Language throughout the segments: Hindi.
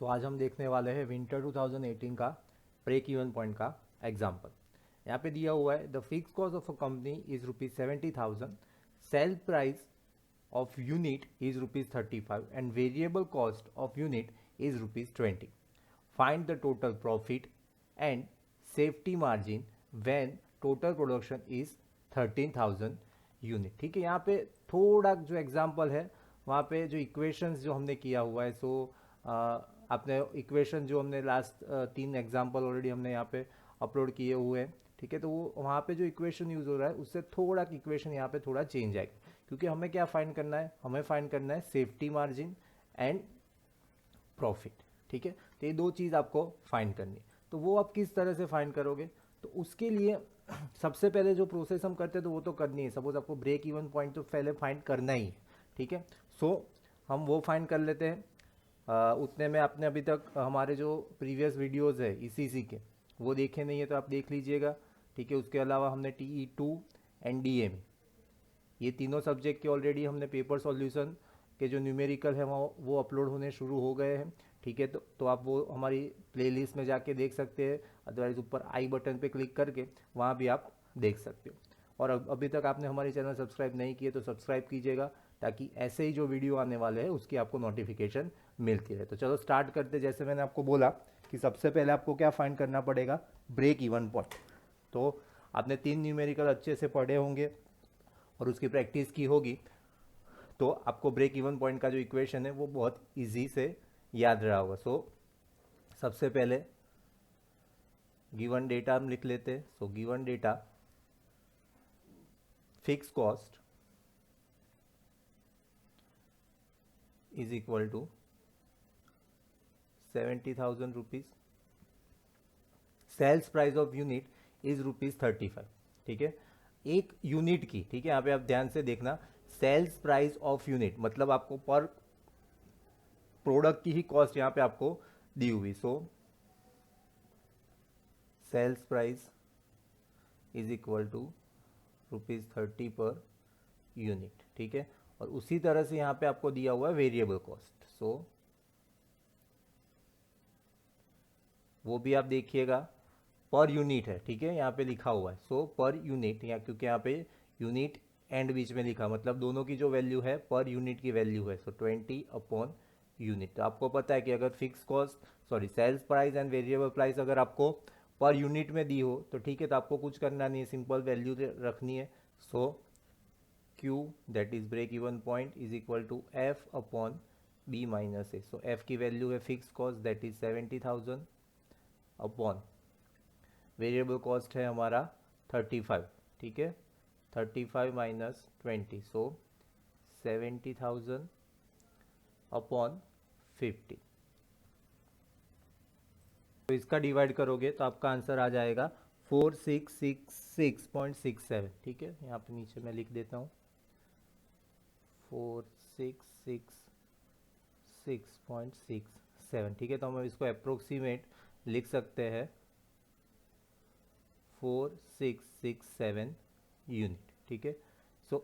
सो आज हम देखने वाले हैं विंटर 2018 का ब्रेक इवन पॉइंट का एग्जाम्पल। यहाँ पे दिया हुआ है the fix cost of a company is ₹70,000, sale price of unit is ₹35 and variable cost of unit is ₹20। Find the total profit and safety margin when total production is 13,000 unit. ठीक है, यहाँ पे थोड़ा जो एग्जाम्पल है वहाँ पे जो इक्वेशंस जो हमने किया हुआ है, सो आपने इक्वेशन जो हमने लास्ट 3 एग्जाम्पल ऑलरेडी हमने यहाँ पे अपलोड किए हुए हैं। ठीक है, तो वो वहाँ पे जो इक्वेशन यूज़ हो रहा है उससे थोड़ा इक्वेशन यहाँ पे थोड़ा चेंज आएगा, क्योंकि हमें क्या फाइंड करना है, हमें फाइंड करना है सेफ्टी मार्जिन एंड प्रॉफिट। ठीक है, तो ये दो चीज़ आपको फाइंड करनी है। तो वो आप किस तरह से फाइंड करोगे, तो उसके लिए सबसे पहले जो प्रोसेस हम करते हैं तो वो तो करनी है। सपोज आपको ब्रेक इवन पॉइंट तो पहले फाइंड करना ही है। ठीक है, सो हम वो फाइंड कर लेते हैं। उतने में आपने अभी तक हमारे जो प्रीवियस वीडियोस है ईसीसी के वो देखे नहीं है तो आप देख लीजिएगा। ठीक है, उसके अलावा हमने TE2 एंड DME ये तीनों सब्जेक्ट के ऑलरेडी हमने पेपर सॉल्यूशन के जो न्यूमेरिकल है वो अपलोड होने शुरू हो गए हैं। ठीक है, तो आप वो हमारी प्लेलिस्ट में जाके देख सकते हैं, अदरवाइज ऊपर आई बटन पे क्लिक करके वहाँ भी आप देख सकते हो। और अभी तक आपने हमारी चैनल सब्सक्राइब नहीं किए तो सब्सक्राइब कीजिएगा, ताकि ऐसे ही जो वीडियो आने वाले हैं उसकी आपको नोटिफिकेशन मिलती रहे। तो चलो स्टार्ट करते। जैसे मैंने आपको बोला कि सबसे पहले आपको क्या फाइंड करना पड़ेगा, ब्रेक इवन पॉइंट। तो आपने 3 न्यूमेरिकल अच्छे से पढ़े होंगे और उसकी प्रैक्टिस की होगी, तो आपको ब्रेक इवन पॉइंट का जो इक्वेशन है वो बहुत इजी से याद रहा होगा। सबसे पहले गिवन डेटा हम लिख लेते हैं। Given data fix cost is equal to 70,000 rupees, sales price of unit is ₹35। ठीक है, एक यूनिट की, ठीक है, यहाँ पे आप ध्यान से देखना, सेल्स प्राइस ऑफ यूनिट मतलब आपको पर प्रोडक्ट की ही कॉस्ट यहाँ पे आपको दी हुई। Sales price is equal to ₹30 per unit. ठीक है, और उसी तरह से यहाँ पे आपको दिया हुआ है वेरिएबल कॉस्ट। वो भी आप देखिएगा पर यूनिट है। ठीक है, यहाँ पे लिखा हुआ है पर यूनिट, या क्योंकि यहाँ पे यूनिट एंड बीच में लिखा, मतलब दोनों की जो वैल्यू है पर यूनिट की वैल्यू है 20 अपॉन यूनिट। तो आपको पता है कि अगर fix cost sales price and variable price अगर आपको पर यूनिट में दी हो तो ठीक है, तो आपको कुछ करना नहीं है, सिंपल वैल्यू रखनी है। Q that is break even point is equal to F upon B minus A। F की वैल्यू है fix cost that is 70,000 upon variable cost है हमारा 35। ठीक है, 35 माइनस 20, 70,000 अपॉन 50। तो इसका डिवाइड करोगे तो आपका आंसर आ जाएगा 4666.67। ठीक है, यहाँ पे नीचे मैं लिख देता हूँ 4666.67। ठीक है, तो हम इसको अप्रोक्सीमेट लिख सकते हैं 4667 यूनिट। ठीक है,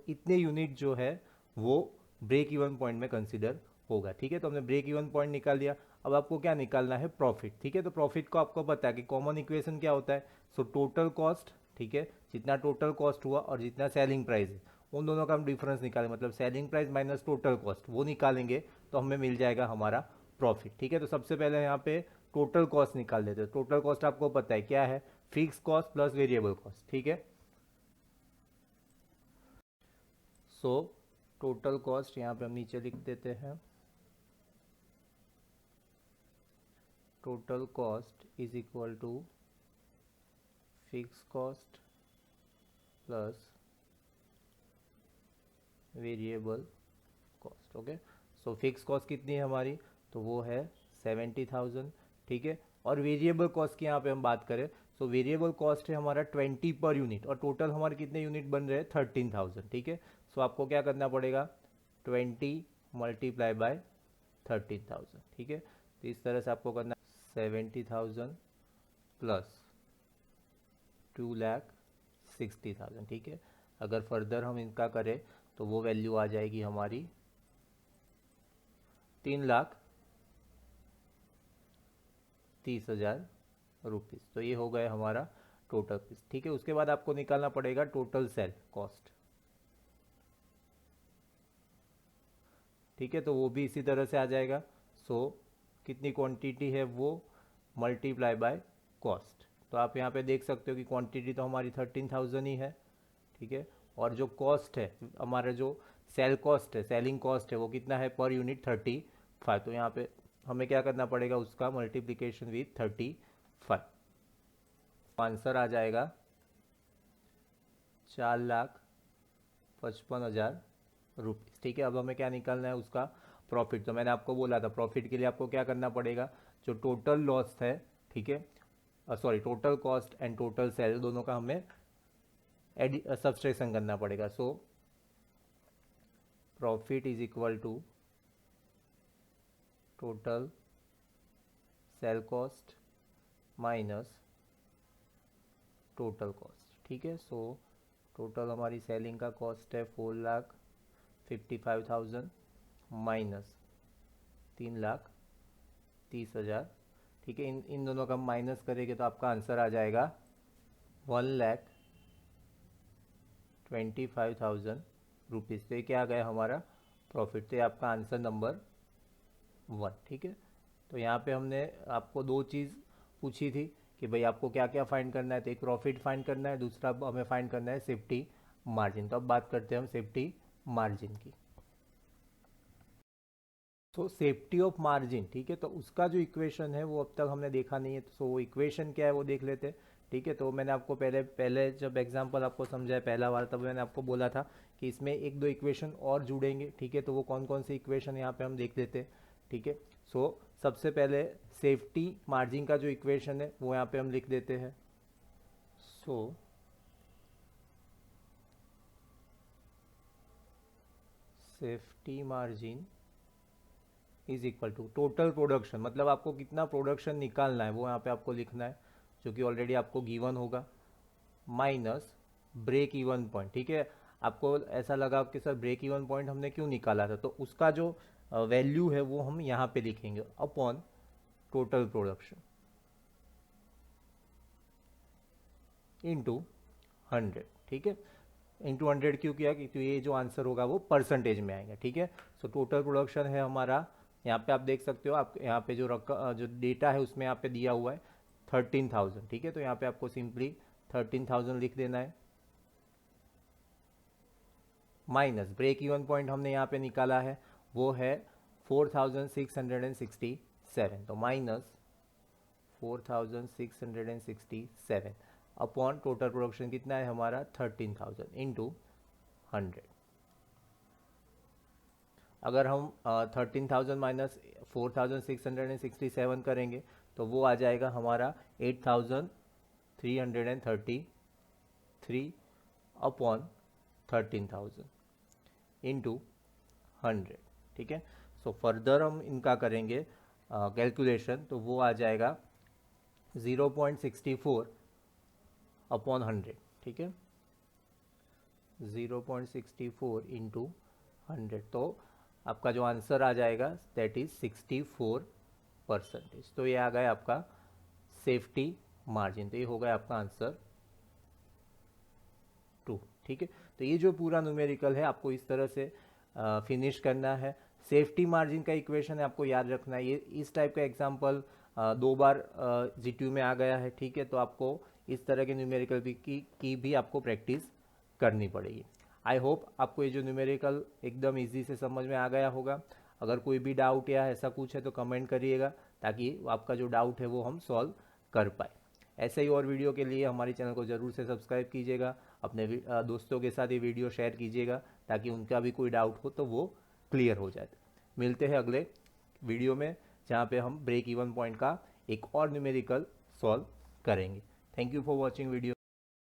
इतने यूनिट जो है वो ब्रेक इवन पॉइंट में कंसीडर होगा। ठीक है, तो हमने ब्रेक इवन पॉइंट निकाल लिया। अब आपको क्या निकालना है, प्रॉफिट। ठीक है, तो प्रॉफिट को आपको पता है कि कॉमन इक्वेशन क्या होता है, टोटल कॉस्ट। ठीक है, जितना टोटल कॉस्ट हुआ और जितना सेलिंग प्राइस है उन दोनों का हम डिफरेंस निकालें, मतलब selling price minus total cost, वो निकालेंगे तो हमें मिल जाएगा हमारा प्रॉफिट। ठीक है, तो सबसे पहले यहाँ पे टोटल कॉस्ट निकाल देते हैं। टोटल कॉस्ट आपको पता है क्या है, fix cost plus variable cost. ठीक है, टोटल कॉस्ट यहाँ पे हम नीचे लिख देते हैं, total cost is equal to fix cost plus variable cost. Okay, fix cost कितनी है हमारी, तो वो है 70,000। ठीक है, और वेरिएबल कॉस्ट की यहाँ पे हम बात करें, वेरिएबल कॉस्ट है हमारा 20 पर यूनिट, और टोटल हमारे कितने यूनिट बन रहे हैं 13,000। ठीक है, आपको क्या करना पड़ेगा, 20 मल्टीप्लाई बाय 13,000। ठीक है, तो इस तरह से आपको करना 70,000 प्लस 2,60,000। ठीक है, अगर फर्दर हम इनका करें तो वो वैल्यू आ जाएगी हमारी 3,00,000 30,000 रुपीज़। तो ये हो गया हमारा टोटल पीस। ठीक है, उसके बाद आपको निकालना पड़ेगा टोटल सेल कॉस्ट। ठीक है, तो वो भी इसी तरह से आ जाएगा। कितनी क्वांटिटी है वो मल्टीप्लाई बाय कॉस्ट। तो आप यहाँ पे देख सकते हो कि क्वांटिटी तो हमारी 13,000 ही है। ठीक है, और जो कॉस्ट है हमारा, जो सेल कॉस्ट है, सेलिंग कॉस्ट है, वो कितना है पर यूनिट 35। तो यहाँ पे हमें क्या करना पड़ेगा, उसका मल्टीप्लिकेशन विथ 35। आंसर आ जाएगा 4,55,000 रुपीज़। ठीक है, अब हमें क्या निकालना है, उसका प्रॉफिट। तो मैंने आपको बोला था प्रॉफिट के लिए आपको क्या करना पड़ेगा, जो टोटल लॉस है, ठीक है, sorry, total cost and total sale दोनों का हमें सब्सट्रैक्शन करना पड़ेगा। Profit is equal to total sale cost minus total cost. ठीक है, टोटल हमारी सेलिंग का कॉस्ट है 4,55,000 माइनस 3,30,000। ठीक है, इन दोनों का माइनस करेंगे तो आपका आंसर आ जाएगा 1,25,000 रुपीज़। तो ये क्या आ गया हमारा प्रॉफिट। तो ये आपका आंसर नंबर 1। ठीक है, तो यहाँ पे हमने आपको दो चीज़ पूछी थी कि भाई आपको क्या क्या फाइंड करना है। तो एक प्रॉफिट फाइंड करना है, दूसरा हमें फाइंड करना है सेफ्टी मार्जिन। तो अब बात करते हैं हम सेफ्टी मार्जिन की। तो सेफ्टी ऑफ मार्जिन, ठीक है, तो उसका जो इक्वेशन है वो अब तक हमने देखा नहीं है। तो वो इक्वेशन क्या है वो देख लेते हैं। ठीक है, तो मैंने आपको पहले जब एग्जांपल आपको समझाया पहला बार, तब मैंने आपको बोला था कि इसमें एक दो इक्वेशन और जुड़ेंगे। ठीक है, तो वो कौन कौन सी इक्वेशन यहाँ पे हम देख लेते हैं। ठीक है, सबसे पहले सेफ्टी मार्जिन का जो इक्वेशन है वो यहाँ पे हम लिख देते हैं। Safety margin is equal to total production, मतलब आपको कितना प्रोडक्शन निकालना है वो यहाँ पे आपको लिखना है, जो कि ऑलरेडी आपको गिवन होगा, माइनस ब्रेक इवन पॉइंट। ठीक है, आपको ऐसा लगा कि सर ब्रेक इवन पॉइंट हमने क्यों निकाला था, तो उसका जो वैल्यू है वो हम यहाँ पे लिखेंगे अपॉन टोटल प्रोडक्शन इंटू 100। ठीक है, इंटू 100 क्यों किया, क्योंकि ये जो आंसर होगा वो परसेंटेज में आएगा। ठीक है, टोटल प्रोडक्शन है हमारा, यहाँ पे आप देख सकते हो, आप यहाँ पे जो डेटा है उसमें यहाँ पे दिया हुआ है 13,000। ठीक है, तो यहाँ पे आपको सिंपली 13,000 लिख देना है, माइनस ब्रेक इवन पॉइंट हमने यहाँ पे निकाला है वो है 4,667। तो माइनस 4,667 अपॉन टोटल प्रोडक्शन कितना है हमारा 13,000 इंटू 100। अगर हम 13,000 माइनस 4,667 करेंगे तो वो आ जाएगा हमारा 8,333 अपॉन 13,000 इंटू 100। ठीक है, फर्दर हम इनका करेंगे कैलकुलेशन, तो वो आ जाएगा 0.64 अपॉन 100। ठीक है, 0.64 इंटू 100, तो आपका जो आंसर आ जाएगा दैट इज 64%। तो ये आ गया आपका सेफ्टी मार्जिन। तो ये हो गया आपका आंसर 2। ठीक है, तो ये जो पूरा न्यूमेरिकल है आपको इस तरह से फिनिश करना है। सेफ्टी मार्जिन का इक्वेशन है, आपको याद रखना है। ये इस टाइप का एग्जांपल 2 बार जीटीयू में आ गया है। ठीक है, तो आपको इस तरह के न्यूमेरिकल की भी आपको प्रैक्टिस करनी पड़ेगी। आई होप आपको ये जो न्यूमेरिकल एकदम इजी से समझ में आ गया होगा। अगर कोई भी डाउट या ऐसा कुछ है तो कमेंट करिएगा, ताकि आपका जो डाउट है वो हम सॉल्व कर पाए। ऐसे ही और वीडियो के लिए हमारे चैनल को ज़रूर से सब्सक्राइब कीजिएगा, अपने दोस्तों के साथ ये वीडियो शेयर कीजिएगा, ताकि उनका भी कोई डाउट हो तो वो क्लियर हो जाए। मिलते हैं अगले वीडियो में, जहाँ पे हम ब्रेक इवन पॉइंट का एक और न्यूमेरिकल सॉल्व करेंगे। Thank you for watching video.